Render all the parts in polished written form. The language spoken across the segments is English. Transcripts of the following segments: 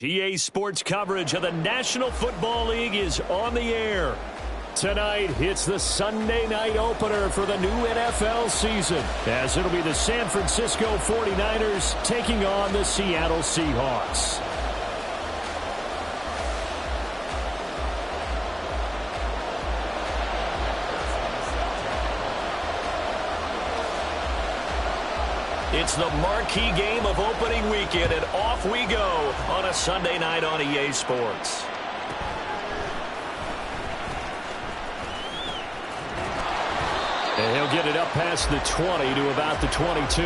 PA Sports coverage of the National Football League is on the air. Tonight, it's the Sunday night opener for the new NFL season, as it'll be the San Francisco 49ers taking on the Seattle Seahawks. It's the marquee game of opening weekend, and off we go on a Sunday night on EA Sports. And he'll get it up past the 20 to about the 22.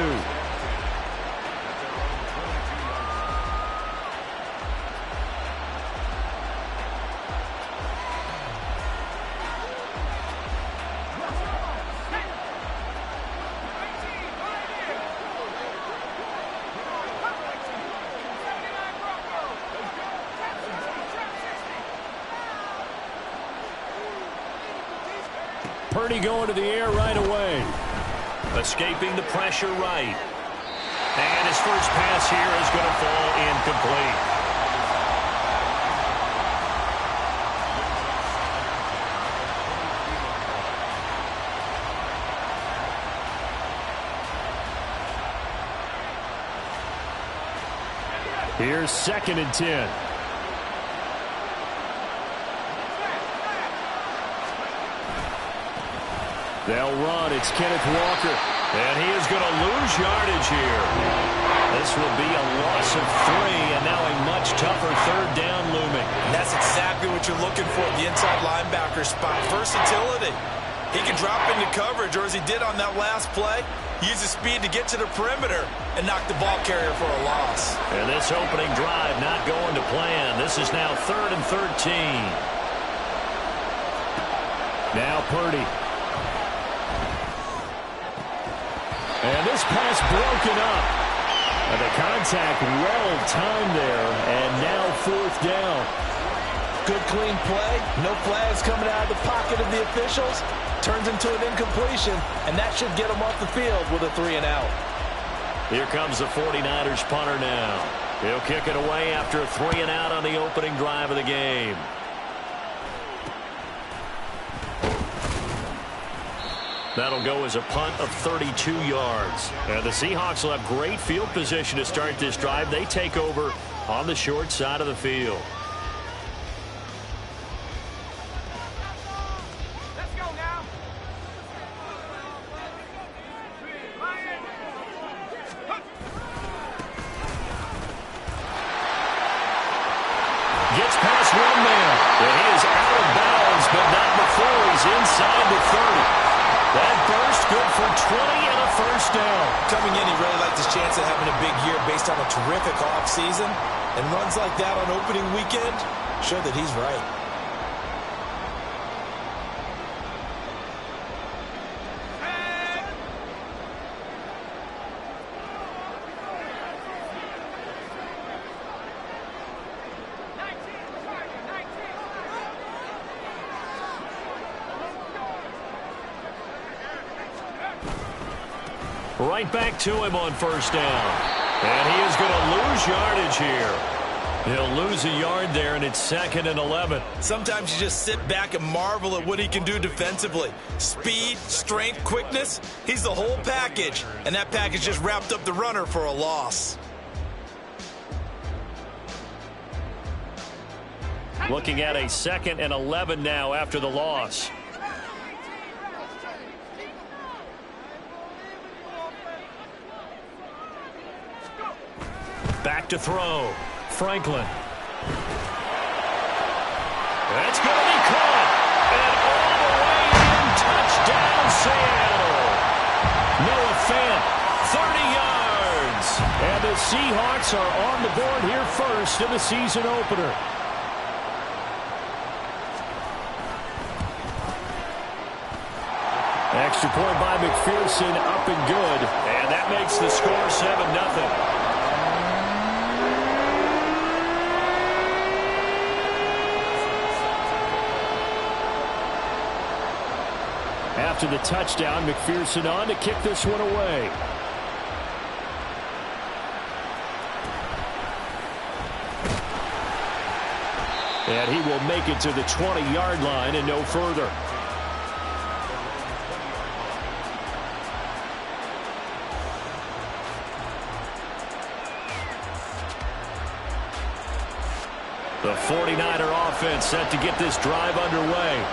Purdy going to the air right away. Escaping the pressure right. And his first pass here is going to fall incomplete. Here's 2nd and 10. They'll run. It's Kenneth Walker. And he is going to lose yardage here. This will be a loss of 3, and now a much tougher 3rd down looming. And that's exactly what you're looking for, the inside linebacker spot. Versatility. He can drop into coverage, or as he did on that last play, use his speed to get to the perimeter and knock the ball carrier for a loss. And this opening drive not going to plan. This is now 3rd and 13. Now Purdy. And this pass broken up. And the contact well timed there. And now 4th down. Good clean play. No flags coming out of the pocket of the officials. Turns into an incompletion. And that should get him off the field with a 3-and-out. Here comes the 49ers punter now. He'll kick it away after a 3-and-out on the opening drive of the game. That'll go as a punt of 32 yards. And the Seahawks will have great field position to start this drive. They take over on the short side of the field. Let's go now. Gets past one man. And he is out of bounds, but not before he's inside the 30. That burst good for 20 and a 1st down. Coming in, he really liked his chance at having a big year based on a terrific offseason. And runs like that on opening weekend show that he's right. Right back to him on 1st down. And he is going to lose yardage here. He'll lose a yard there, and it's 2nd and 11. Sometimes you just sit back and marvel at what he can do defensively. Speed, strength, quickness, he's the whole package. And that package just wrapped up the runner for a loss. Looking at a 2nd and 11 now after the loss. Back to throw. Franklin. That's going to be caught. And all the way in. Touchdown, Seattle. Noah Fant, 30 yards. And the Seahawks are on the board here first in the season opener. Extra point by McPherson, up and good. And that makes the score 7-0. After the touchdown, McPherson on to kick this one away. And he will make it to the 20-yard line and no further. The 49er offense set to get this drive underway.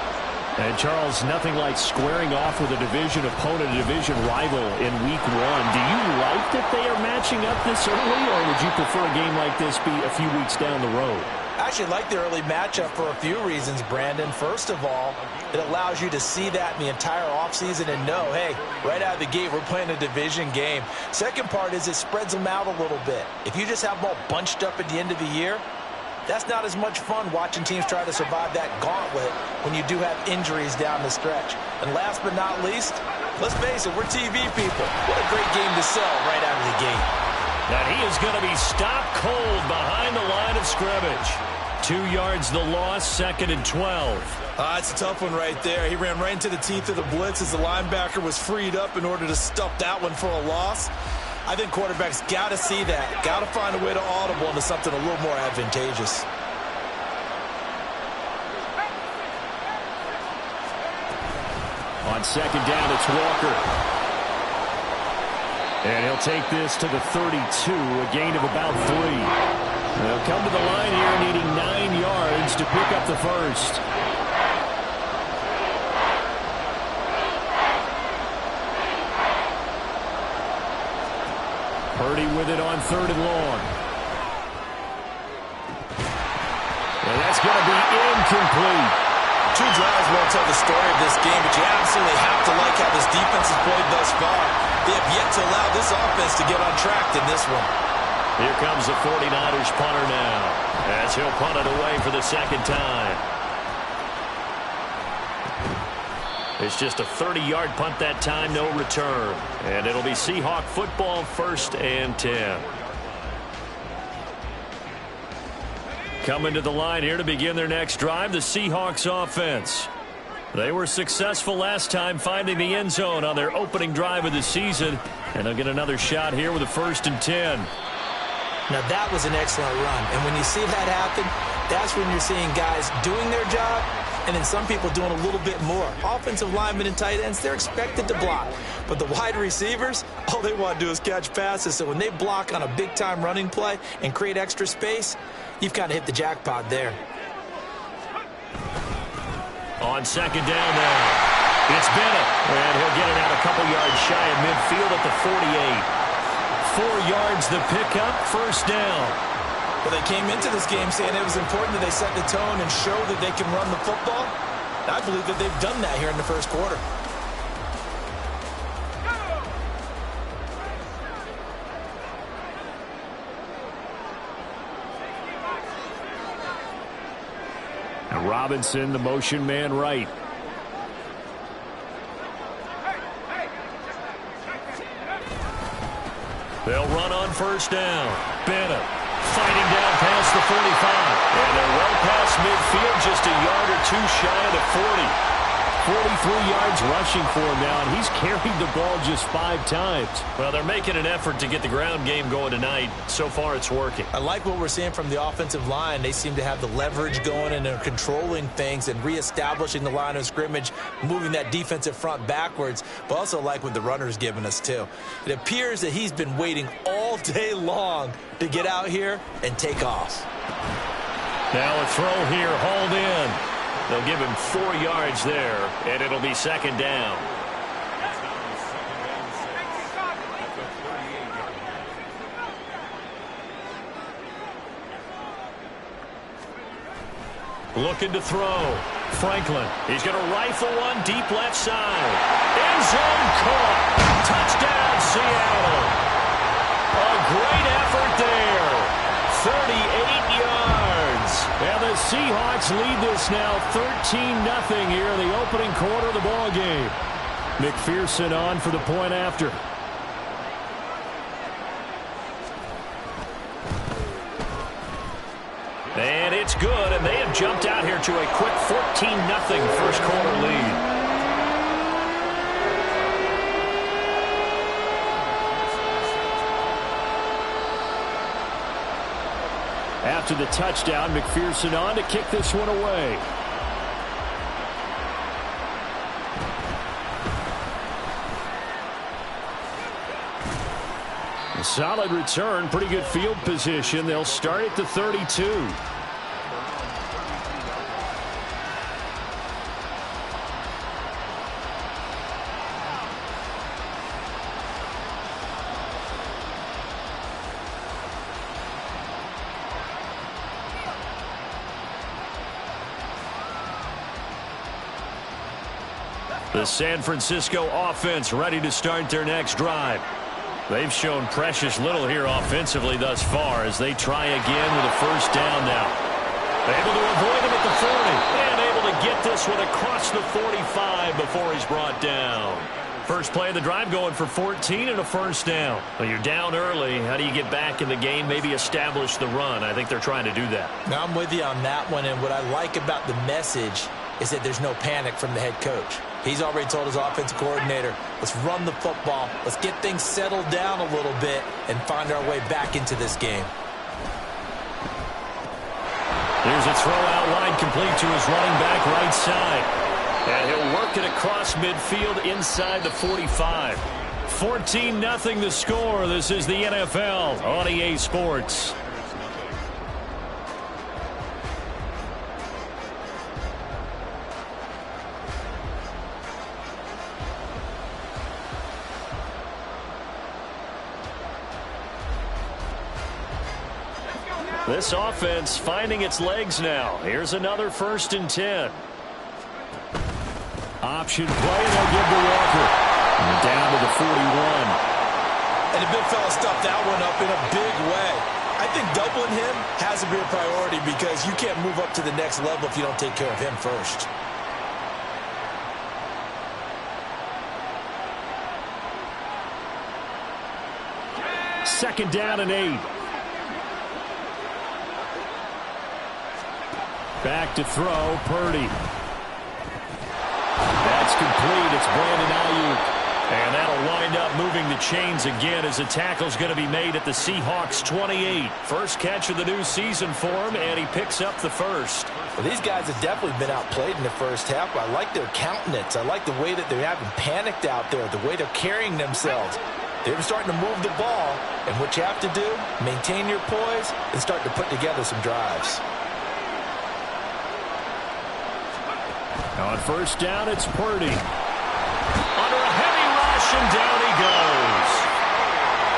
And, Charles, nothing like squaring off with a division opponent, a division rival in Week 1. Do you like that they are matching up this early, or would you prefer a game like this be a few weeks down the road? I actually like the early matchup for a few reasons, Brandon. First of all, it allows you to see that in the entire offseason and know, hey, right out of the gate, we're playing a division game. Second part is it spreads them out a little bit. If you just have them all bunched up at the end of the year, that's not as much fun watching teams try to survive that gauntlet when you do have injuries down the stretch. And last but not least, let's face it, we're TV people. What a great game to sell right out of the gate. And he is going to be stopped cold behind the line of scrimmage. 2 yards the loss, 2nd and 12. It's a tough one right there. He ran right into the teeth of the blitz as the linebacker was freed up in order to stuff that one for a loss. I think quarterbacks got to see that. Got to find a way to audible into something a little more advantageous. On 2nd down, it's Walker. And he'll take this to the 32, a gain of about 3. They'll come to the line here needing 9 yards to pick up the first. Purdy with it on 3rd and long. And that's going to be incomplete. 2 drives won't tell the story of this game, but you absolutely have to like how this defense has played thus far. They have yet to allow this offense to get on track in this one. Here comes the 49ers punter now, as he'll punt it away for the 2nd time. It's just a 30-yard punt that time, no return. And it'll be Seahawk football, 1st and 10. Coming to the line here to begin their next drive, the Seahawks offense. They were successful last time finding the end zone on their opening drive of the season. And they'll get another shot here with a 1st and 10. Now, that was an excellent run. And when you see that happen, that's when you're seeing guys doing their job and then some people doing a little bit more. Offensive linemen and tight ends, they're expected to block. But the wide receivers, all they want to do is catch passes. So when they block on a big-time running play and create extra space, you've kind of hit the jackpot there. On 2nd down now, it's Bennett. And he'll get it out a couple yards shy of midfield at the 48. 4 yards the pickup, 1st down. Well, they came into this game saying it was important that they set the tone and show that they can run the football. And I believe that they've done that here in the 1st quarter. And Robinson, the motion man right. They'll run on 1st down. Bennett fighting down past the 45. And they're well past midfield, just a yard or 2 shy of the 40. 43 yards rushing for him now, and he's carried the ball just 5 times. Well, they're making an effort to get the ground game going tonight. So far, it's working. I like what we're seeing from the offensive line. They seem to have the leverage going, and they're controlling things and reestablishing the line of scrimmage, moving that defensive front backwards, but also like what the runner's giving us, too. It appears that he's been waiting all day long to get out here and take off. Now a throw here, hauled in. They'll give him 4 yards there, and it'll be 2nd down. Looking to throw. Franklin. He's going to rifle one deep left side. End zone caught. Touchdown, Seattle. A great effort there. 38 yards. And the Seahawks lead this now 13-0 here in the opening quarter of the ball game. McPherson on for the point after. And it's good, and they have jumped out here to a quick 14-0 first quarter lead. After the touchdown, McPherson on to kick this one away. A solid return, pretty good field position. They'll start at the 32. The San Francisco offense ready to start their next drive. They've shown precious little here offensively thus far as they try again with a first down now. Able to avoid him at the 40 and able to get this one across the 45 before he's brought down. First play of the drive going for 14 and a first down. Well, you're down early. How do you get back in the game, maybe establish the run? I think they're trying to do that. Now, I'm with you on that one, and what I like about the message is that there's no panic from the head coach. He's already told his offensive coordinator, let's run the football, let's get things settled down a little bit and find our way back into this game. Here's a throw out wide complete to his running back right side. And he'll work it across midfield inside the 45. 14-0 the score. This is the NFL on EA Sports. This offense finding its legs now. Here's another 1st and 10. Option play, they'll give to Walker. And down to the 41. And the big fella stuffed that one up in a big way. I think doubling him has to be a priority because you can't move up to the next level if you don't take care of him first. Second down and 8. Back to throw, Purdy. That's complete. It's Brandon Ayuk. And that'll wind up moving the chains again as the tackle's going to be made at the Seahawks 28. First catch of the new season for him, and he picks up the first. Well, these guys have definitely been outplayed in the first half. I like their countenance. I like the way that they haven't panicked out there, the way they're carrying themselves. They're starting to move the ball, and what you have to do, maintain your poise and start to put together some drives. On first down, it's Purdy. Under a heavy rush, and down he goes.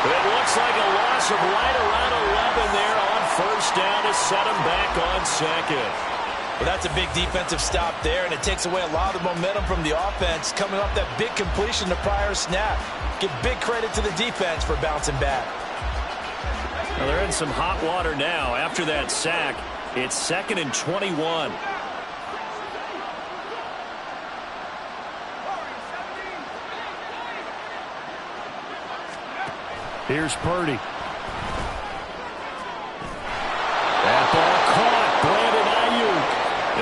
It looks like a loss of right around 11 there on first down to set him back on second. Well, that's a big defensive stop there, and it takes away a lot of the momentum from the offense coming off that big completion the prior snap. Give big credit to the defense for bouncing back. Well, they're in some hot water now. After that sack, it's 2nd and 21. Here's Purdy. That ball caught. Brandon Ayuk.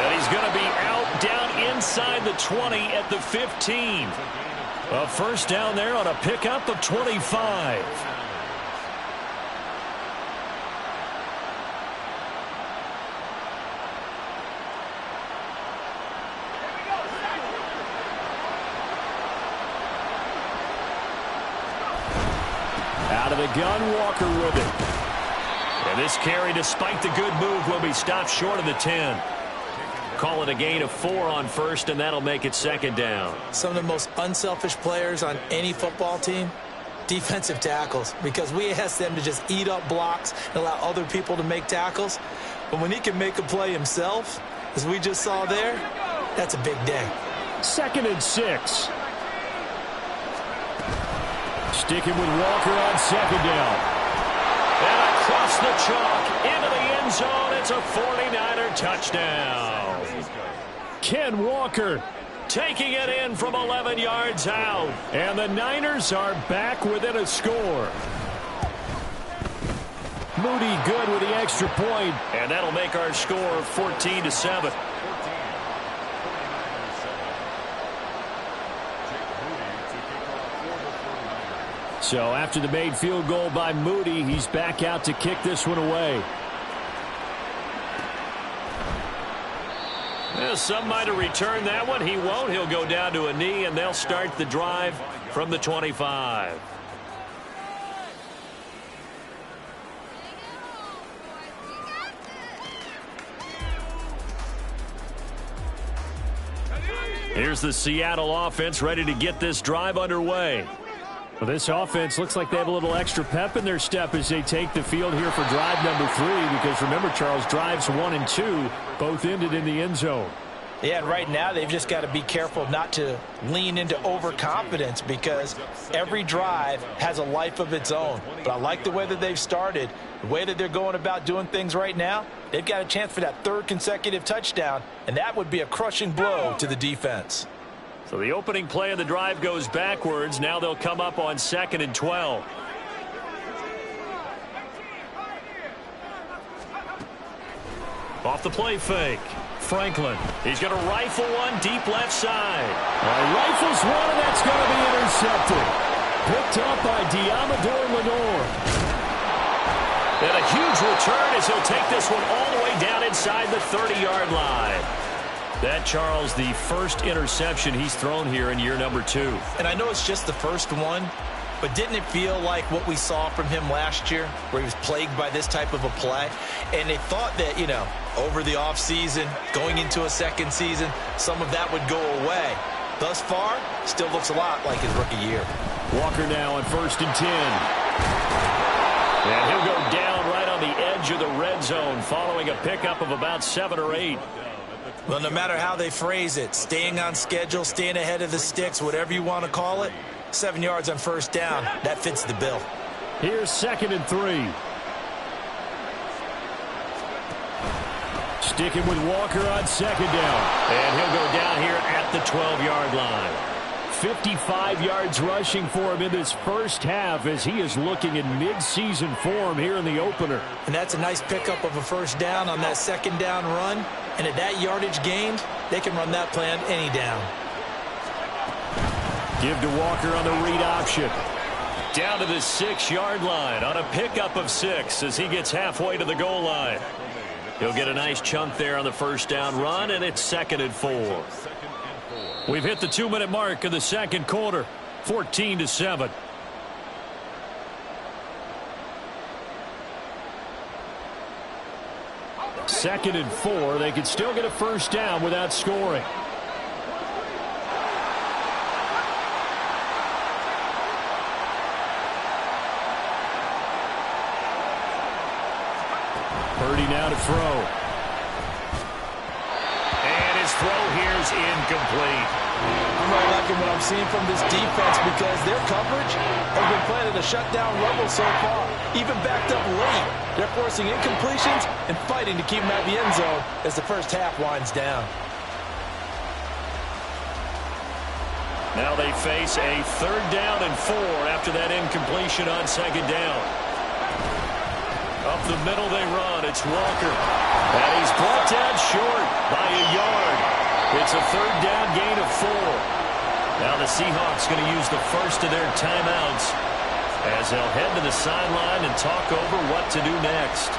And he's going to be out down inside the 20 at the 15. A first down there on a pickup of 25. Out of the gun, Walker with it. And this carry, despite the good move, will be stopped short of the 10. Call it a gain of 4 on first, and that'll make it 2nd down. Some of the most unselfish players on any football team, defensive tackles, because we ask them to just eat up blocks and allow other people to make tackles. But when he can make a play himself, as we just saw there, that's a big day. 2nd and 6. Sticking with Walker on 2nd down. And across the chalk into the end zone. It's a 49er touchdown. Ken Walker taking it in from 11 yards out. And the Niners are back within a score. Moody good with the extra point. And that'll make our score 14-7. So after the made field goal by Moody, he's back out to kick this one away. Well, some might have returned that one. He won't. He'll go down to a knee, and they'll start the drive from the 25. Here's the Seattle offense ready to get this drive underway. Well, this offense looks like they have a little extra pep in their step as they take the field here for drive number 3, because remember, Charles, drives 1 and 2 both ended in the end zone. Yeah, and right now they've just got to be careful not to lean into overconfidence, because every drive has a life of its own. But I like the way that they've started, the way that they're going about doing things right now. They've got a chance for that 3rd consecutive touchdown, and that would be a crushing blow to the defense. So the opening play of the drive goes backwards. Now they'll come up on 2nd and 12. Off the play fake. Franklin. He's going to rifle one deep left side. Rifles one, and that's going to be intercepted. Picked up by Diamador Lenore. And a huge return as he'll take this one all the way down inside the 30-yard line. That, Charles, the first interception he's thrown here in year number 2. And I know it's just the first one, but didn't it feel like what we saw from him last year, where he was plagued by this type of a play? And they thought that, you know, over the offseason, going into a second season, some of that would go away. Thus far, still looks a lot like his rookie year. Walker now on 1st and 10. And he'll go down right on the edge of the red zone following a pickup of about 7 or 8. Well, no matter how they phrase it, staying on schedule, staying ahead of the sticks, whatever you want to call it, 7 yards on 1st down, that fits the bill. Here's 2nd and 3. Sticking with Walker on 2nd down. And he'll go down here at the 12-yard line. 55 yards rushing for him in this first half as he is looking in mid-season form here in the opener. And that's a nice pickup of a 1st down on that 2nd down run. And at that yardage gained, they can run that plan any down. Give to Walker on the read option. Down to the 6-yard line on a pickup of 6 as he gets halfway to the goal line. He'll get a nice chunk there on the 1st down run, and it's 2nd and 4. We've hit the 2-minute mark of the 2nd quarter, 14-7. Second and 4. They could still get a 1st down without scoring. Purdy now to throw. And his throw here is incomplete. I'm really liking what I'm seeing from this defense, because their coverage has been playing at a shutdown level so far. Even backed up late, they're forcing incompletions and fighting to keep them out of the end zone as the first half winds down. Now they face a 3rd down and 4 after that incompletion on 2nd down. Up the middle they run. It's Walker. And he's brought down short by a yard. It's a 3rd down gain of 4. Now the Seahawks going to use the first of their timeouts as they'll head to the sideline and talk over what to do next.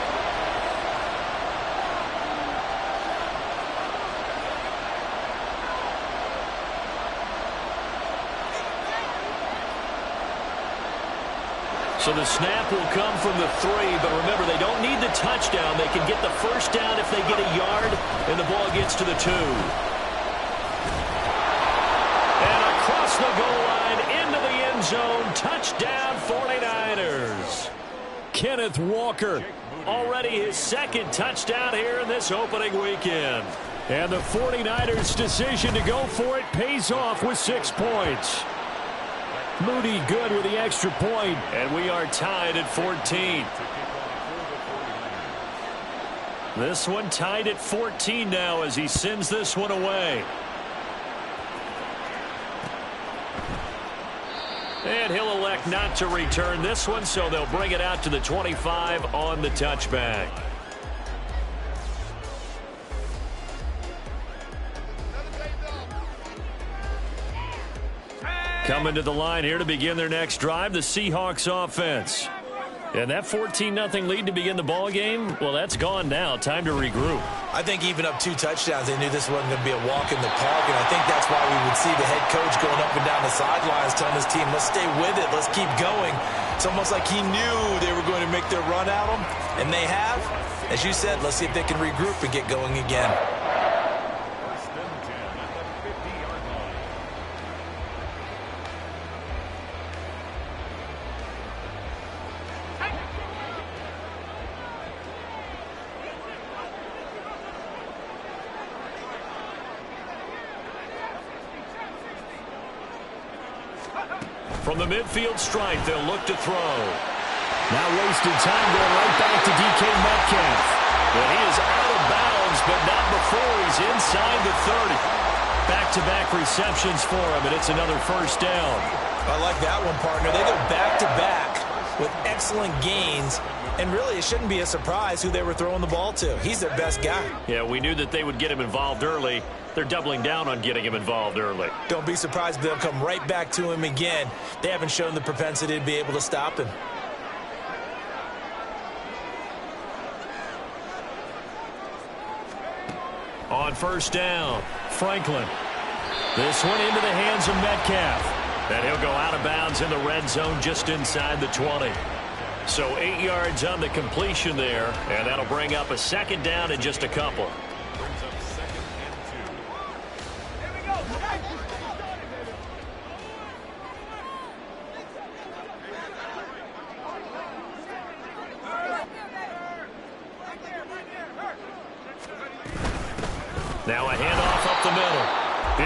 So the snap will come from the 3, but remember, they don't need the touchdown. They can get the 1st down if they get a yard, and the ball gets to the 2. And across the goal line, into the end zone, touchdown 49ers. Kenneth Walker, already his 2nd touchdown here in this opening weekend. And the 49ers' decision to go for it pays off with 6 points. Moody good with the extra point, and we are tied at 14. This one tied at 14 now as he sends this one away. And he'll elect not to return this one, so they'll bring it out to the 25 on the touchback. Coming to the line here to begin their next drive, the Seahawks offense. And that 14-0 lead to begin the ball game, well, that's gone now. Time to regroup. I think even up 2 touchdowns, they knew this wasn't going to be a walk in the park, and I think that's why we would see the head coach going up and down the sidelines telling his team, let's stay with it, let's keep going. It's almost like he knew they were going to make their run at him, and they have. As you said, let's see if they can regroup and get going again. From the midfield stripe, they'll look to throw. Now wasting time going right back to DK Metcalf. But he is out of bounds, but not before he's inside the 30. Back-to-back receptions for him, and it's another first down. I like that one, partner. They go back-to-back with excellent gains. And really, it shouldn't be a surprise who they were throwing the ball to. He's their best guy. Yeah, we knew that they would get him involved early. They're doubling down on getting him involved early. Don't be surprised if they'll come right back to him again. They haven't shown the propensity to be able to stop him. On first down, Franklin. This one into the hands of Metcalf. And he'll go out of bounds in the red zone just inside the 20. So 8 yards on the completion there, and that'll bring up a second down in just a couple. Now a handoff up the middle.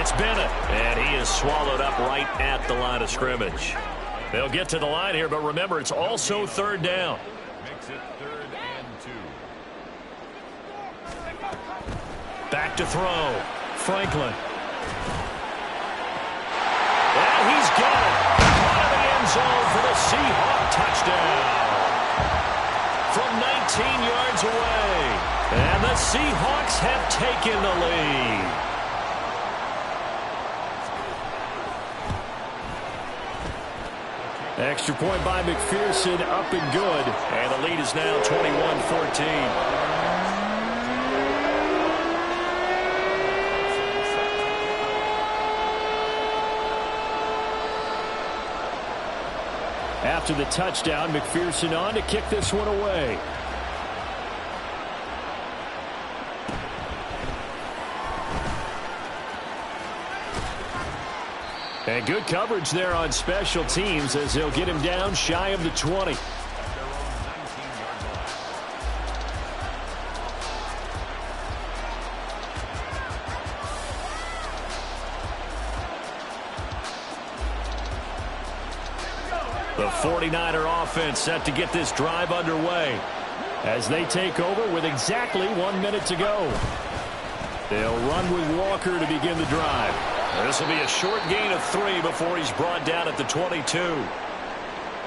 It's Bennett, and he is swallowed up right at the line of scrimmage. They'll get to the line here, but remember, it's also third down. Makes it 3rd and 2. Back to throw. Franklin. And he's got it. Out of the end zone for the Seahawk touchdown. From 19 yards away. And the Seahawks have taken the lead. Extra point by McPherson, up and good. And the lead is now 21-14. After the touchdown, McPherson on to kick this one away. And good coverage there on special teams as they'll get him down shy of the 20. The 49er offense set to get this drive underway as they take over with exactly 1 minute to go. They'll run with Walker to begin the drive. This will be a short gain of 3 before he's brought down at the 22.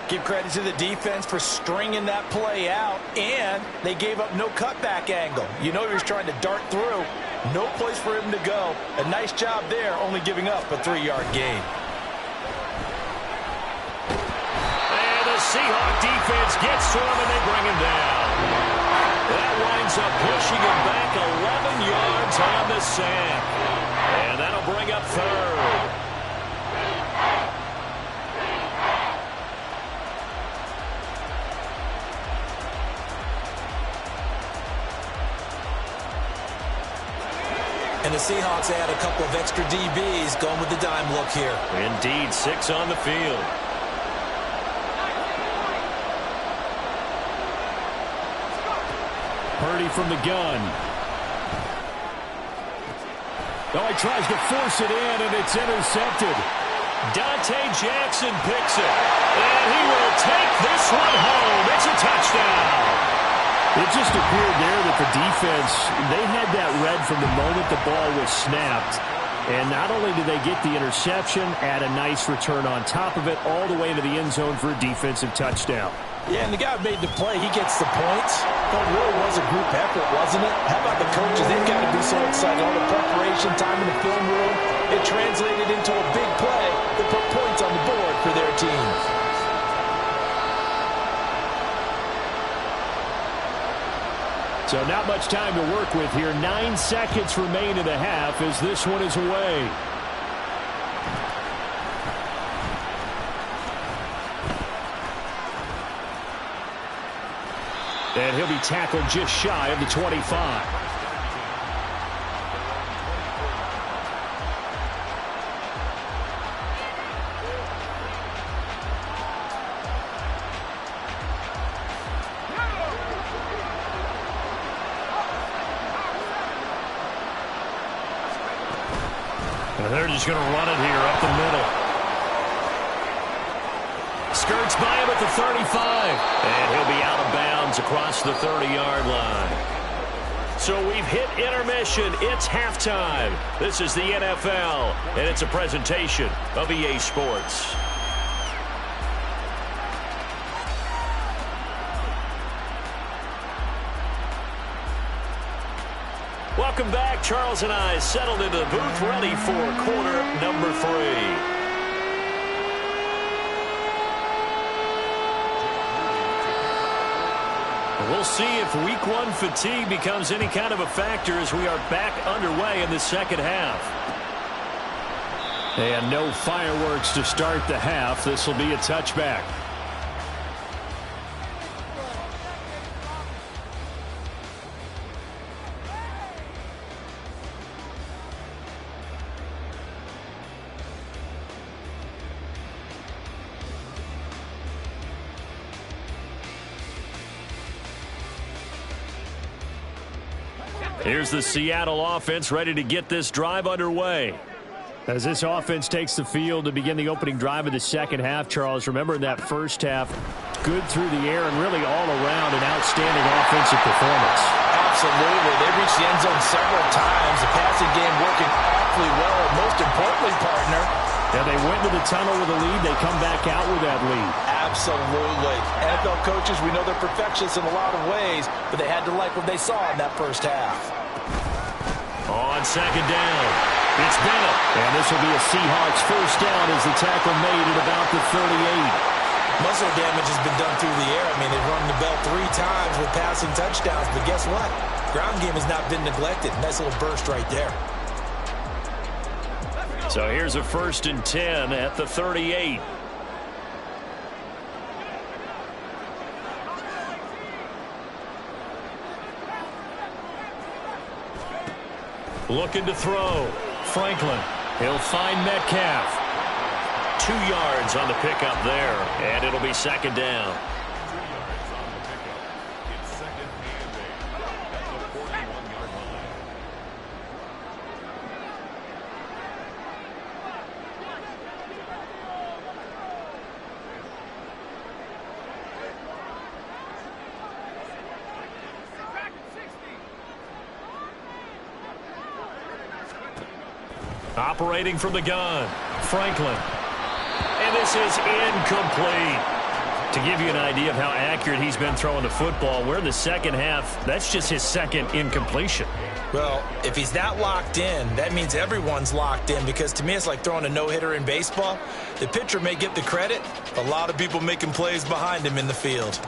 Give credit to the defense for stringing that play out, and they gave up no cutback angle. You know he was trying to dart through. No place for him to go. A nice job there, only giving up a 3-yard gain. And the Seahawk defense gets to him, and they bring him down. That winds up pushing him back 11 yards on the sack. And that'll bring up 3rd. And the Seahawks add a couple of extra DBs going with the dime look here. Indeed, 6 on the field. Purdy from the gun. Oh, he tries to force it in, and it's intercepted. Dante Jackson picks it. And he will take this one home. It's a touchdown. It just appeared there that the defense, they had that read from the moment the ball was snapped. And not only did they get the interception, add a nice return on top of it, all the way to the end zone for a defensive touchdown. Yeah, and the guy who made the play, he gets the points. But it really was a group effort, wasn't it? How about the coaches? They've got to be so excited. All the preparation time in the film room, it translated into a big play that put points on the board for their teams. So not much time to work with here. 9 seconds remain in the half as this one is away. And he'll be tackled just shy of the 25. And they're just going to run it here up the middle. Skirts by him at the 35. And he'll be out of bounds across the 30-yard line. So we've hit intermission. It's halftime. This is the NFL, and it's a presentation of EA Sports. Welcome back. Charles and I settled into the booth, ready for quarter number 3. We'll see if week 1 fatigue becomes any kind of a factor as we are back underway in the second half. And no fireworks to start the half. This will be a touchback. Here's the Seattle offense ready to get this drive underway. As this offense takes the field to begin the opening drive of the second half, Charles, remember in that first half, good through the air and really all around an outstanding offensive performance. Absolutely. They reached the end zone several times. The passing game working awfully well. And most importantly, partner, and they went to the tunnel with a lead. They come back out with that lead. Absolutely. NFL coaches, we know they're perfectionists in a lot of ways, but they had to like what they saw in that first half. On second down, it's Bennett. And this will be a Seahawks first down as the tackle made at about the 38. Muscle damage has been done through the air. I mean, they've rung the bell 3 times with passing touchdowns, but guess what? Ground game has not been neglected. Nice little burst right there. So here's a 1st and 10 at the 38. Looking to throw. Franklin. He'll find Metcalf. 2 yards on the pickup there, and it'll be second down. 2 yards on the pickup. It's second and 8 at the 41-yard line. Operating from the gun, Franklin. And this is incomplete. To give you an idea of how accurate he's been throwing the football, we're in the second half. That's just his second incompletion. Well, if he's that locked in, that means everyone's locked in, because to me it's like throwing a no-hitter in baseball. The pitcher may get the credit. A lot of people making plays behind him in the field.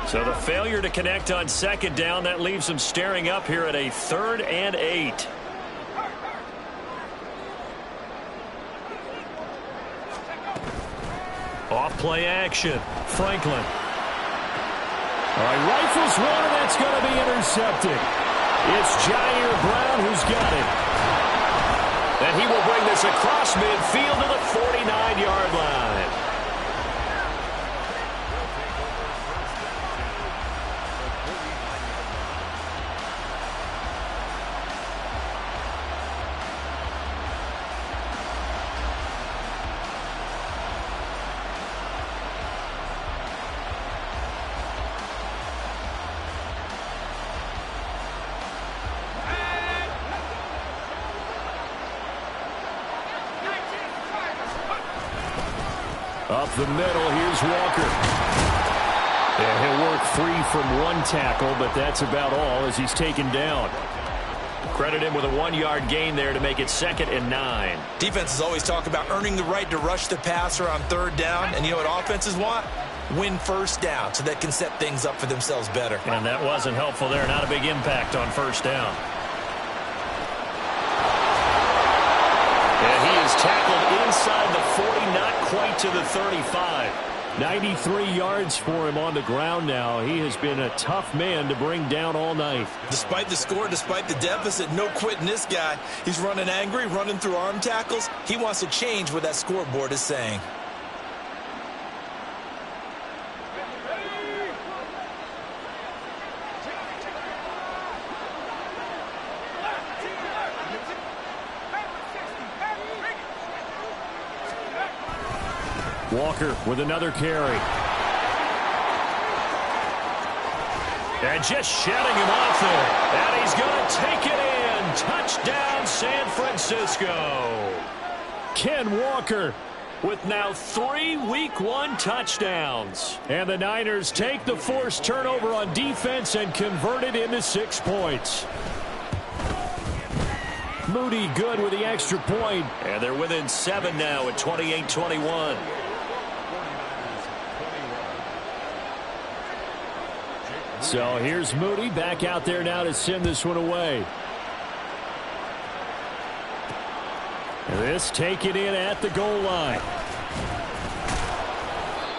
So the failure to connect on second down, that leaves them staring up here at a 3rd and 8. Off play action. Franklin. All right, rifles one, and that's going to be intercepted. It's Jair Brown who's got it. And he will bring this across midfield to the 49-yard line. Up the middle, here's Walker. And he'll work free from 1 tackle, but that's about all as he's taken down. Credit him with a 1-yard gain there to make it 2nd and 9. Defenses always talk about earning the right to rush the passer on 3rd down. And you know what offenses want? Win 1st down so they can set things up for themselves better. And that wasn't helpful there. Not a big impact on 1st down. And he is tackled inside the 40, not quite to the 35. 93 yards for him on the ground now. He has been a tough man to bring down all night. Despite the score, despite the deficit, no quitting this guy. He's running angry, running through arm tackles. He wants to change what that scoreboard is saying. Walker with another carry. And just shutting him off there. And he's going to take it in. Touchdown, San Francisco. Ken Walker with now 3 Week 1 touchdowns. And the Niners take the forced turnover on defense and convert it into 6 points. Moody good with the extra point. And they're within 7 now at 28-21. So here's Moody back out there now to send this one away. And this taken in at the goal line.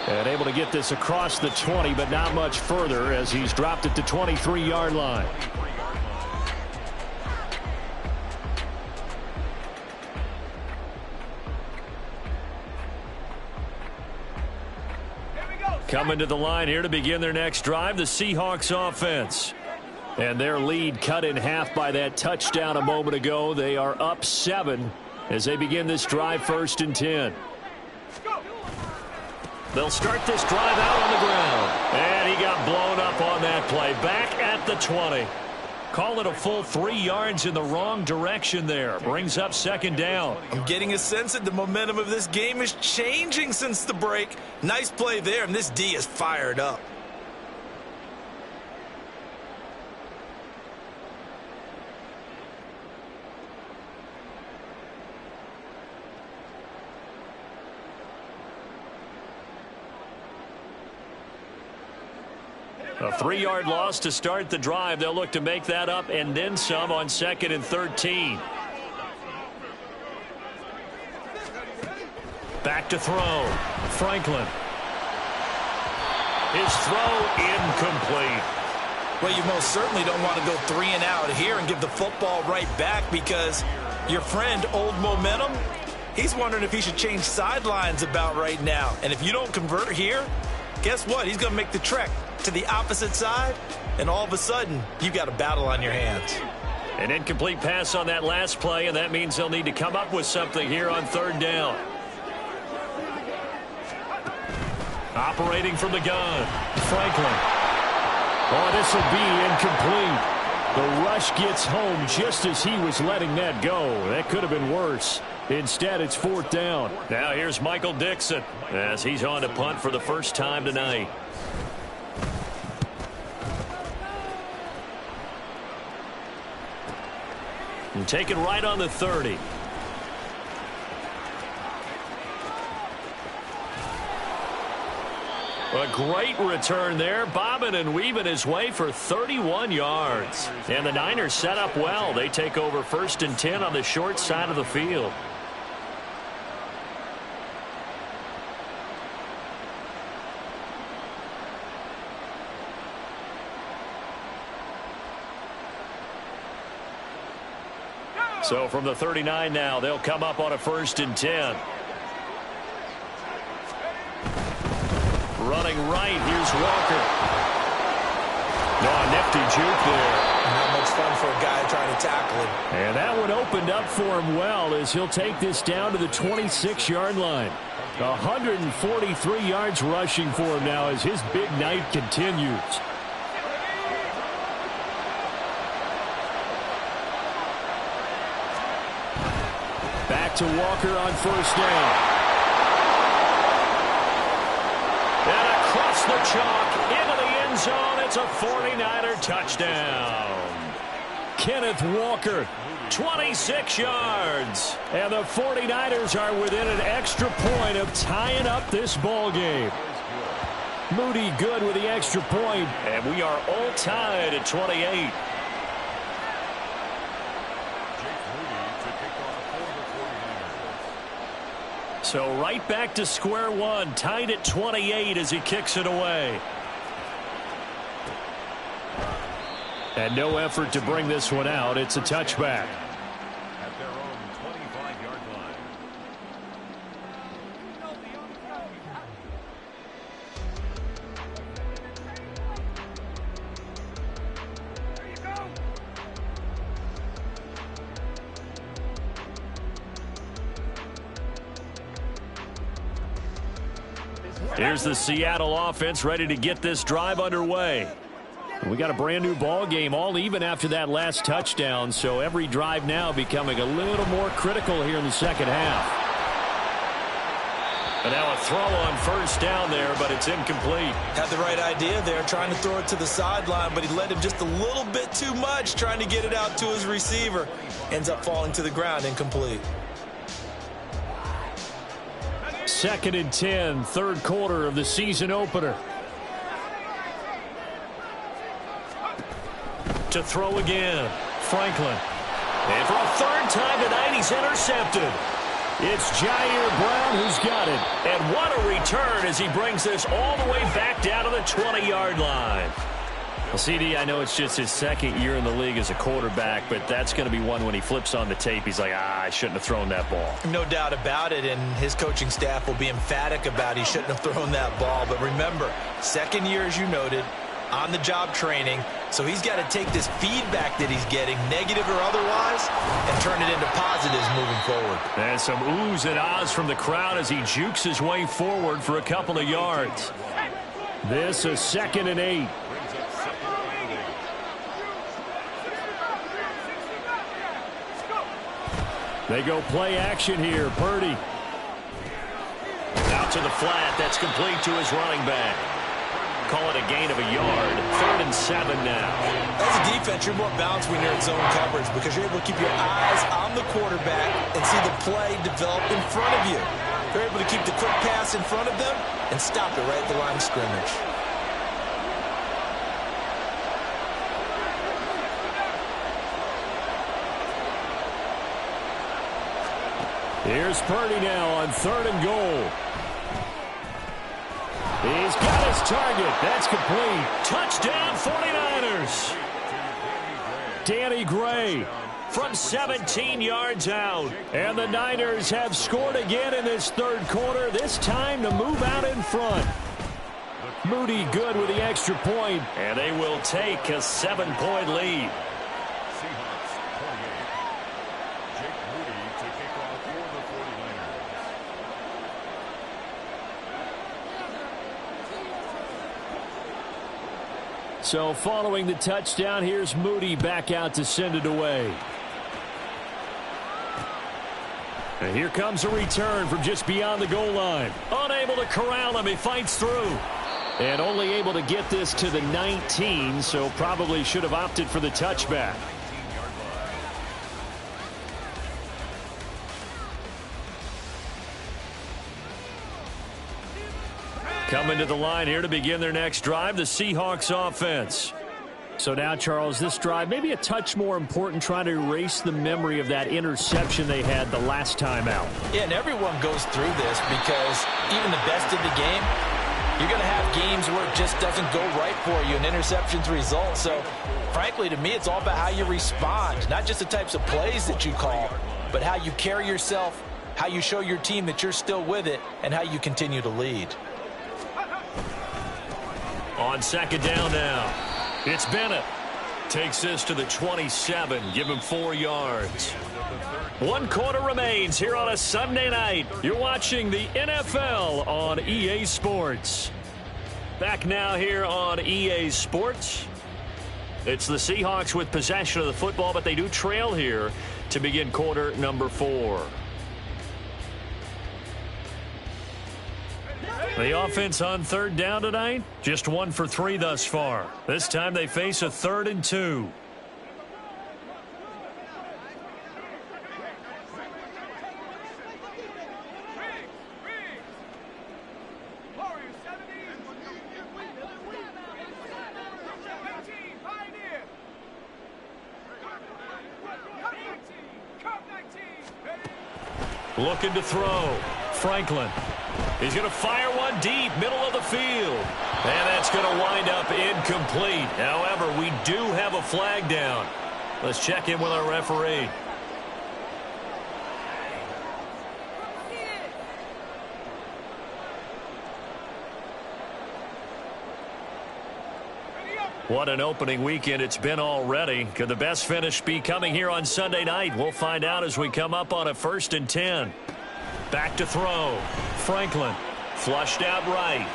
And able to get this across the 20, but not much further as he's dropped it to 23-yard line. Coming to the line here to begin their next drive, the Seahawks offense. And their lead cut in half by that touchdown a moment ago. They are up 7 as they begin this drive 1st and 10. They'll start this drive out on the ground. And he got blown up on that play. Back at the 20. Call it a full 3 yards in the wrong direction there. Brings up 2nd down. I'm getting a sense that the momentum of this game is changing since the break. Nice play there, and this D is fired up. A 3-yard loss to start the drive. They'll look to make that up and then some on 2nd and 13. Back to throw. Franklin. His throw incomplete. Well, you most certainly don't want to go 3 and out here and give the football right back because your friend, Old Momentum, he's wondering if he should change sidelines about right now. And if you don't convert here, guess what? He's going to make the trek to the opposite side, and all of a sudden, you've got a battle on your hands. An incomplete pass on that last play, and that means they'll need to come up with something here on 3rd down. Operating from the gun, Franklin. Oh, this will be incomplete. The rush gets home just as he was letting that go. That could have been worse. Instead, it's 4th down. Now here's Michael Dixon as he's on to punt for the first time tonight. And taken right on the 30. A great return there, bobbing and weaving his way for 31 yards. And the Niners set up well. They take over 1st and 10 on the short side of the field. So from the 39 now, they'll come up on a 1st and 10. Running right, here's Walker. No, nifty juke there. Not much fun for a guy trying to tackle him. And that one opened up for him well as he'll take this down to the 26-yard line. 143 yards rushing for him now as his big night continues. Back to Walker on 1st down. And across the chalk into the end zone. It's a 49er touchdown. Kenneth Walker. 26 yards. And the 49ers are within an extra point of tying up this ball game. Moody good with the extra point, and we are all tied at 28. So right back to square one, tied at 28 as he kicks it away. And no effort to bring this one out. It's a touchback. At their own 25-yard line. Here's the Seattle offense ready to get this drive underway. We got a brand new ball game, all even after that last touchdown, so every drive now becoming a little more critical here in the second half. And now a throw on first down there, but it's incomplete. Had the right idea there, trying to throw it to the sideline, but he led him just a little bit too much, trying to get it out to his receiver. Ends up falling to the ground, incomplete. 2nd and 10, third quarter of the season opener. To throw again, Franklin. And for a third time tonight, he's intercepted. It's Jair Brown who's got it. And what a return as he brings this all the way back down to the 20-yard line. Well, CD, I know it's just his second year in the league as a quarterback, but that's going to be one when he flips on the tape. He's like, I shouldn't have thrown that ball. No doubt about it, and his coaching staff will be emphatic about he shouldn't have thrown that ball. But remember, second year, as you noted, on-the-job training, so he's got to take this feedback that he's getting, negative or otherwise, and turn it into positives moving forward. And some oohs and ahs from the crowd as he jukes his way forward for a couple of yards. This is 2nd and 8. They go play action here. Purdy. Out to the flat. That's complete to his running back. Call it a gain of a yard. 3rd and 7 now. As a defense, you're more balanced when you're in zone coverage because you're able to keep your eyes on the quarterback and see the play develop in front of you. You're able to keep the quick pass in front of them and stop it right at the line of scrimmage. Here's Purdy now on 3rd and goal. He's got his target. That's complete. Touchdown 49ers. Danny Gray from 17 yards out. And the Niners have scored again in this third quarter, this time to move out in front. Moody good with the extra point, and they will take a 7-point lead. Seahawks 28. Jake Moody to kick off for the 49ers. So following the touchdown, here's Moody back out to send it away. And here comes a return from just beyond the goal line. Unable to corral him, he fights through. And only able to get this to the 19, so probably should have opted for the touchback. Coming to the line here to begin their next drive, the Seahawks offense. So now, Charles, this drive maybe a touch more important, trying to erase the memory of that interception they had the last time out. Yeah, and everyone goes through this because even the best of the game, you're going to have games where it just doesn't go right for you and interceptions result. So, frankly, to me, it's all about how you respond, not just the types of plays that you call, but how you carry yourself, how you show your team that you're still with it, and how you continue to lead. On 2nd down now, it's Bennett. Takes this to the 27, give him 4 yards. 1 quarter remains here on a Sunday night. You're watching the NFL on EA Sports. Back now here on EA Sports. It's the Seahawks with possession of the football, but they do trail here to begin quarter number 4. The offense on 3rd down tonight, just 1 for 3 thus far. This time they face a 3rd and 2. Looking to throw. Franklin. He's going to fire one deep, middle of the field. And that's going to wind up incomplete. However, we do have a flag down. Let's check in with our referee. What an opening weekend it's been already. Could the best finish be coming here on Sunday night? We'll find out as we come up on a 1st and 10. Back to throw. Franklin flushed out right.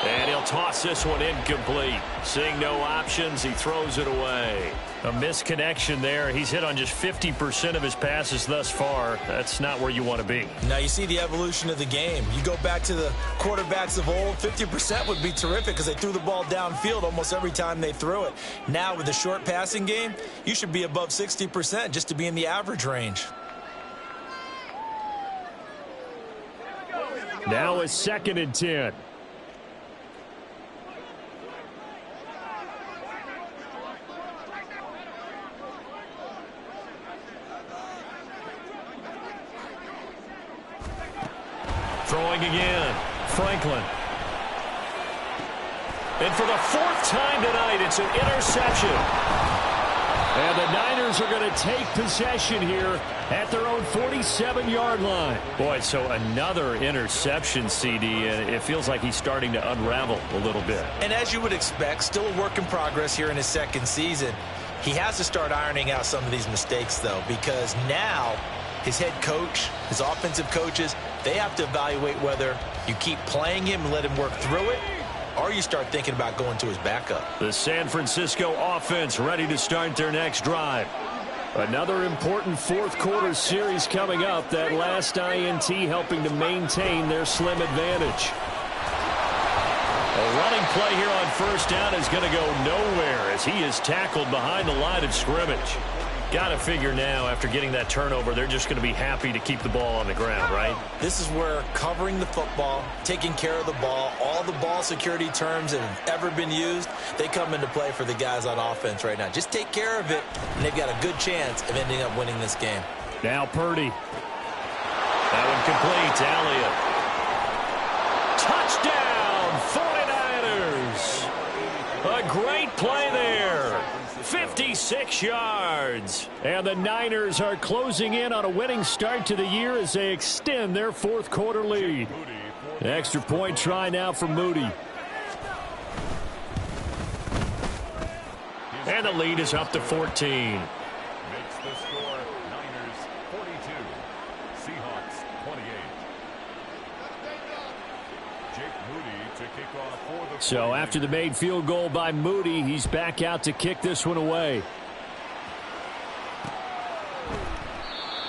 And he'll toss this one incomplete. Seeing no options, he throws it away. A misconnection there. He's hit on just 50% of his passes thus far. That's not where you want to be. Now you see the evolution of the game. You go back to the quarterbacks of old, 50% would be terrific because they threw the ball downfield almost every time they threw it. Now with the short passing game, you should be above 60% just to be in the average range. Now it's 2nd and 10. Throwing again. Franklin. And for the 4th time tonight, it's an interception. And the Niners are going to take possession here at their own 47-yard line. Boy, so another interception, CD, and it feels like he's starting to unravel a little bit. And as you would expect, still a work in progress here in his 2nd season. He has to start ironing out some of these mistakes, though, because now his head coach, his offensive coaches, they have to evaluate whether you keep playing him and let him work through it, or you start thinking about going to his backup. The San Francisco offense ready to start their next drive. Another important 4th quarter series coming up. That last INT helping to maintain their slim advantage. A running play here on 1st down is going to go nowhere as he is tackled behind the line of scrimmage. Got to figure now, after getting that turnover, they're just going to be happy to keep the ball on the ground, right? This is where covering the football, taking care of the ball, all the ball security terms that have ever been used, they come into play for the guys on offense right now. Just take care of it, and they've got a good chance of ending up winning this game. Now Purdy. That one complete. Elliott. Touchdown, 49ers. A great play there. 56 yards. And the Niners are closing in on a winning start to the year as they extend their 4th quarter lead. Extra point try now for Moody. And the lead is up to 14. Makes the score Niners 42, Seahawks 28. Jake Moody to kick off for the So after the made field goal by Moody, he's back out to kick this one away.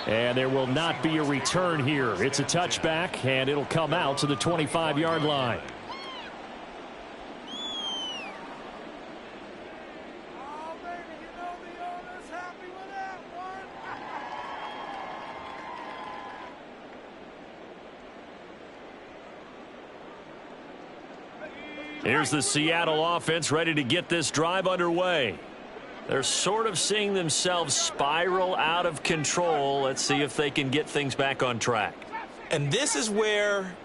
And there will not be a return here. It's a touchback, and it'll come out to the 25-yard line. Here's the Seattle offense ready to get this drive underway. They're sort of seeing themselves spiral out of control. Let's see if they can get things back on track. And this is where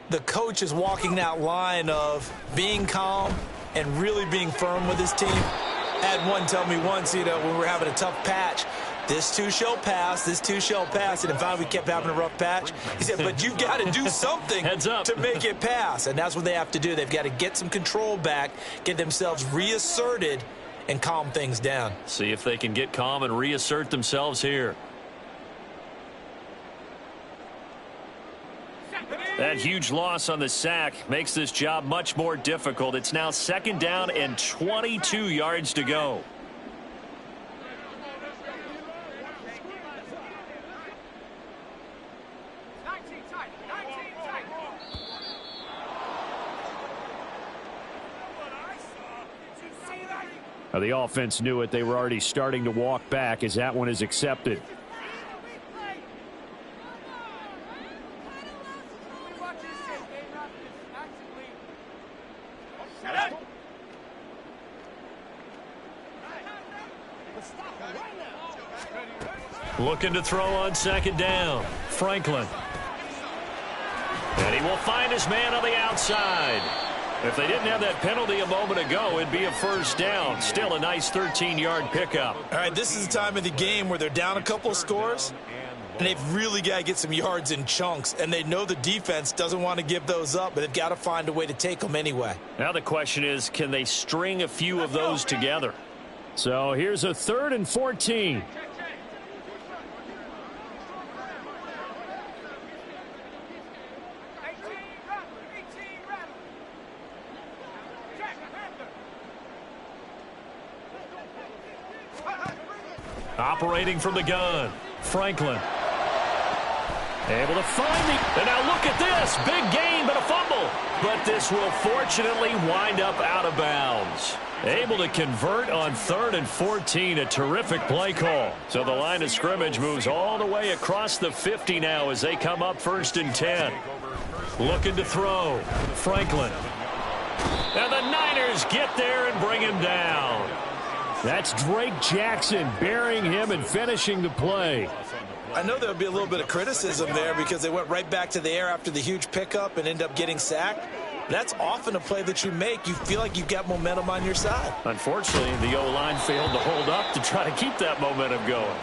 the coach is walking that line of being calm and really being firm with his team. I had one tell me once, when we were having a tough patch, this too shall pass, this too shall pass. And in fact, we kept having a rough patch. He said, but you got to do something Heads up. to make it pass. And that's what they have to do. They've got to get some control back, get themselves reasserted, and calm things down. See if they can get calm and reassert themselves here. That huge loss on the sack makes this job much more difficult. It's now 2nd down and 22 yards to go. Now the offense knew it. They were already starting to walk back as that one is accepted. Looking to throw on second down. Franklin. And he will find his man on the outside. If they didn't have that penalty a moment ago, it'd be a first down. Still a nice 13-yard pickup. All right, this is the time of the game where they're down a couple of scores, and they've really got to get some yards in chunks, and they know the defense doesn't want to give those up, but they've got to find a way to take them anyway. Now the question is, can they string a few of those together? So here's a 3rd and 14. Operating from the gun, Franklin. Able to find and now look at this. Big gain, but a fumble. But this will fortunately wind up out of bounds. Able to convert on 3rd and 14. A terrific play call. So the line of scrimmage moves all the way across the 50 now as they come up 1st and 10. Looking to throw, Franklin. And the Niners get there and bring him down. That's Drake Jackson burying him and finishing the play. I know there would be a little bit of criticism there because they went right back to the air after the huge pickup and end up getting sacked. That's often a play that you make. You feel like you've got momentum on your side. Unfortunately, the O-line failed to hold up to try to keep that momentum going.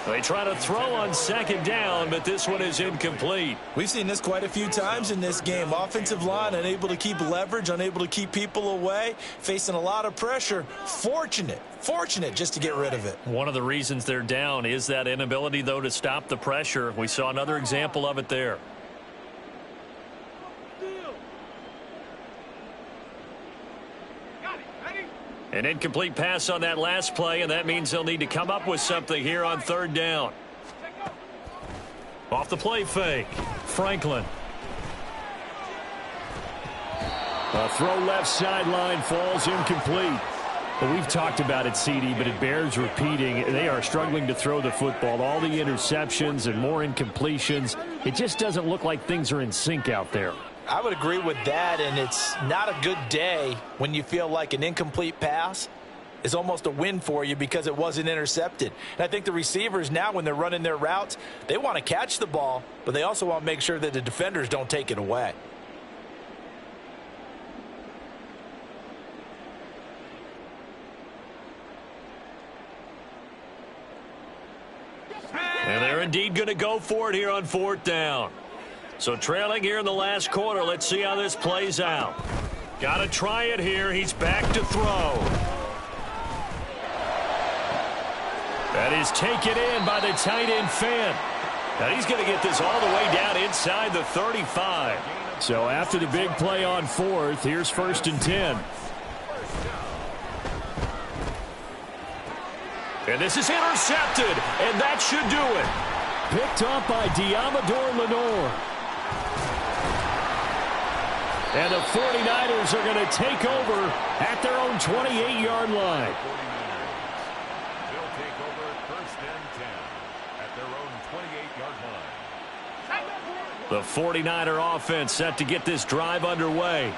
They try to throw on second down, but this one is incomplete. We've seen this quite a few times in this game. Offensive line unable to keep leverage, unable to keep people away, facing a lot of pressure. Fortunate just to get rid of it. One of the reasons they're down is that inability, though, to stop the pressure. We saw another example of it there. An incomplete pass on that last play, and that means they'll need to come up with something here on 3rd down. Off the play fake, Franklin. A throw left sideline falls incomplete. Well, we've talked about it, CD, but it bears repeating. They are struggling to throw the football. All the interceptions and more incompletions. It just doesn't look like things are in sync out there. I would agree with that, and it's not a good day when you feel like an incomplete pass is almost a win for you because it wasn't intercepted. And I think the receivers now, when they're running their routes, they want to catch the ball, but they also want to make sure that the defenders don't take it away. And they're indeed going to go for it here on 4th down. So trailing here in the last quarter, let's see how this plays out. Got to try it here. He's back to throw. That is taken in by the tight end Fant. And he's going to get this all the way down inside the 35. So after the big play on 4th, here's 1st and 10. And this is intercepted, and that should do it. Picked up by Diamador Lenore. And the 49ers are going to take over at their own 28-yard line. They'll take over 1st and 10 at their own 28-yard line. The 49er offense set to get this drive underway.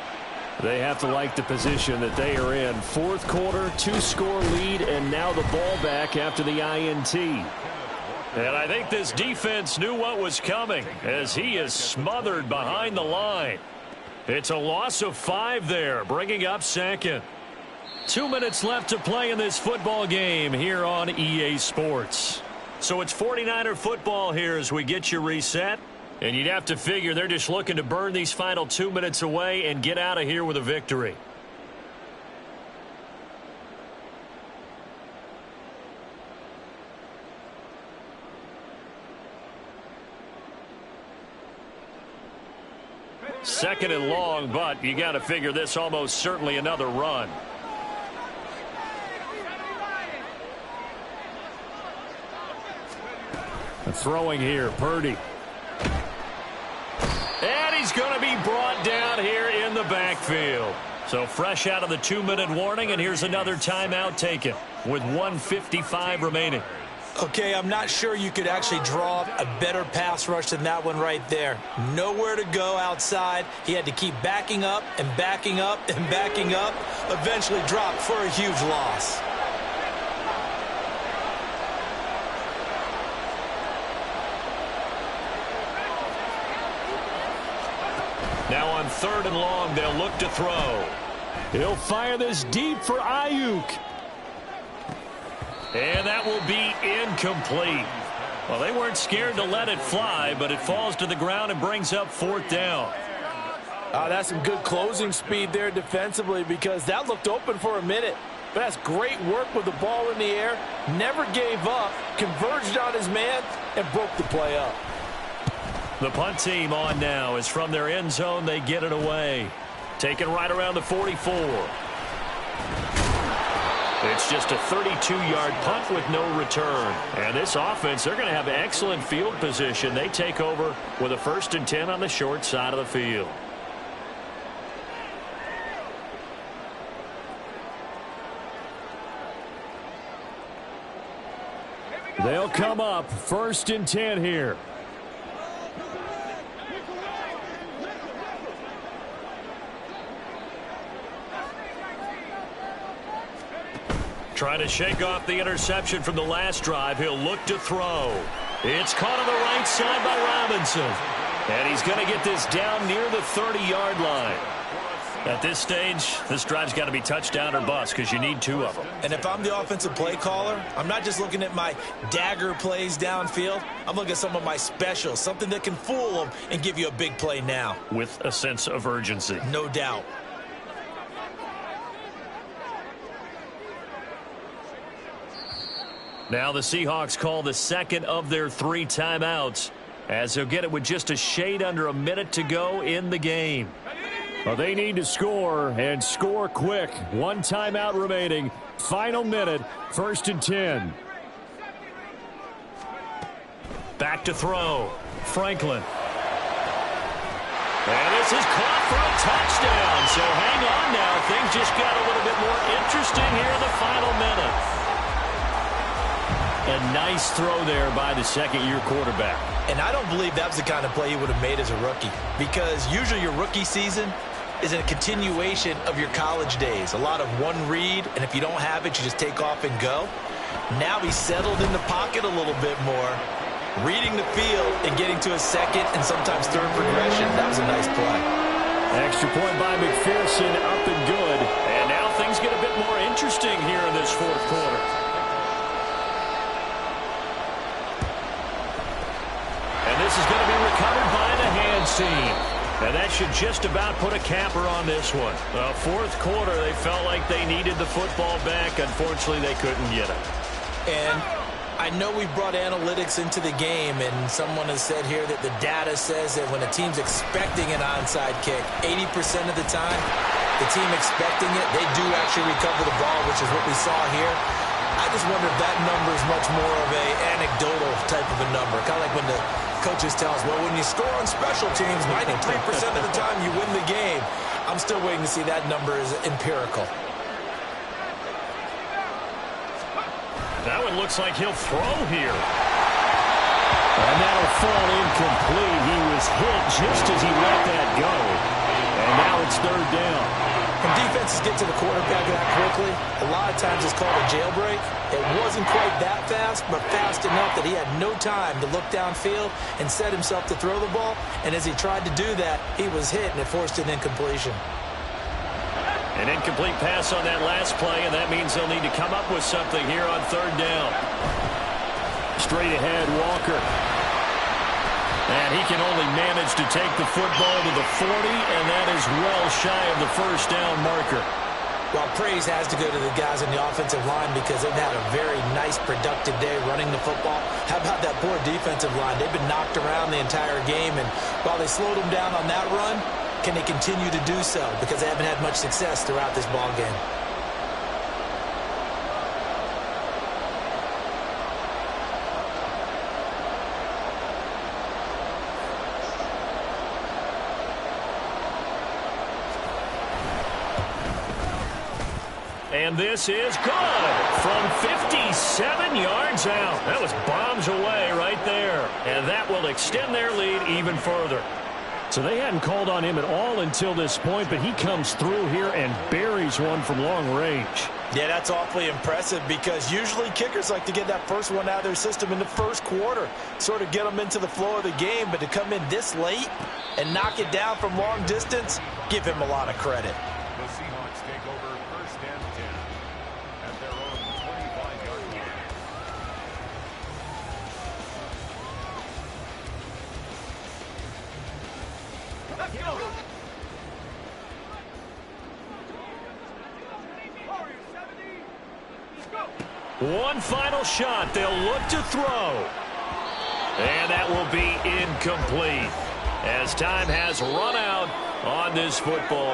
They have to like the position that they are in. 4th quarter, 2-score lead, and now the ball back after the INT. And I think this defense knew what was coming as he is smothered behind the line. It's a loss of 5 there, bringing up 2nd. 2 minutes left to play in this football game here on EA Sports. So it's 49er football here as we get you reset. And you'd have to figure they're just looking to burn these final 2 minutes away and get out of here with a victory. Second and long, but you got to figure this almost certainly another run. Throwing here, Purdy. And he's going to be brought down here in the backfield. So fresh out of the 2-minute warning, and here's another timeout taken with 1:55 remaining. Okay, I'm not sure you could actually draw up a better pass rush than that one right there. Nowhere to go outside. He had to keep backing up and backing up and backing up. Eventually dropped for a huge loss. Now on 3rd and long, they'll look to throw. He'll fire this deep for Ayuk. And that will be incomplete. Well, they weren't scared to let it fly, but it falls to the ground and brings up 4th down. That's some good closing speed there defensively, because that looked open for a minute. But that's great work with the ball in the air. Never gave up, converged on his man, and broke the play up. The punt team on now is from their end zone. They get it away. Taken right around the 44. It's just a 32-yard punt with no return. And this offense, they're going to have excellent field position. They take over with a 1st and 10 on the short side of the field. They'll come up 1st and 10 here. Trying to shake off the interception from the last drive. He'll look to throw. It's caught on the right side by Robinson. And he's going to get this down near the 30-yard line. At this stage, this drive's got to be touchdown or bust, because you need 2 of them. And if I'm the offensive play caller, I'm not just looking at my dagger plays downfield. I'm looking at some of my specials, something that can fool them and give you a big play now. With a sense of urgency. No doubt. Now the Seahawks call the 2nd of their 3 timeouts, as they'll get it with just a shade under a minute to go in the game. Well, they need to score, and score quick. 1 timeout remaining. Final minute, 1st and 10. Back to throw. Franklin. And this is caught for a touchdown. So hang on now. Things just got a little bit more interesting here in the final minute. A nice throw there by the 2nd-year quarterback. And I don't believe that was the kind of play he would have made as a rookie, because usually your rookie season is a continuation of your college days. A lot of one read, and if you don't have it, you just take off and go. Now he's settled in the pocket a little bit more, reading the field and getting to a 2nd and sometimes 3rd progression. That was a nice play. Extra point by McPherson, up and good. And now things get a bit more interesting here in this 4th quarter. And this is going to be recovered by the hands team. And that should just about put a capper on this one. 4th quarter, they felt like they needed the football back. Unfortunately, they couldn't get it. And I know we've brought analytics into the game, and someone has said here that the data says that when a team's expecting an onside kick, 80% of the time, the team expecting it, they do actually recover the ball, which is what we saw here. I just wonder if that number is much more of a anecdotal type of a number. Kind of like when the coaches tell us, well, when you score on special teams, 93% of the time you win the game. I'm still waiting to see that number is empirical. That one looks like he'll throw here. And that'll fall incomplete. He was hit just as he let that go. And now it's 3rd down. When defenses get to the quarterback that quickly, a lot of times it's called a jailbreak. It wasn't quite that fast, but fast enough that he had no time to look downfield and set himself to throw the ball. And as he tried to do that, he was hit, and it forced an incompletion. An incomplete pass on that last play, and that means they'll need to come up with something here on 3rd down. Straight ahead, Walker. And he can only manage to take the football to the 40, and that is well shy of the 1st down marker. Well, praise has to go to the guys in the offensive line, because they've had a very nice, productive day running the football. How about that poor defensive line? They've been knocked around the entire game, and while they slowed them down on that run, can they continue to do so? Because they haven't had much success throughout this ball game. And this is good from 57 yards out. That was bombs away right there. And that will extend their lead even further. So they hadn't called on him at all until this point, but he comes through here and buries one from long range. Yeah, that's awfully impressive because usually kickers like to get that first one out of their system in the first quarter, sort of get them into the flow of the game, but to come in this late and knock it down from long distance, give him a lot of credit. The Seahawks take over first and 10 at their own 25-yard line. Let's go. One final shot. They'll look to throw. And that will be incomplete as time has run out on this football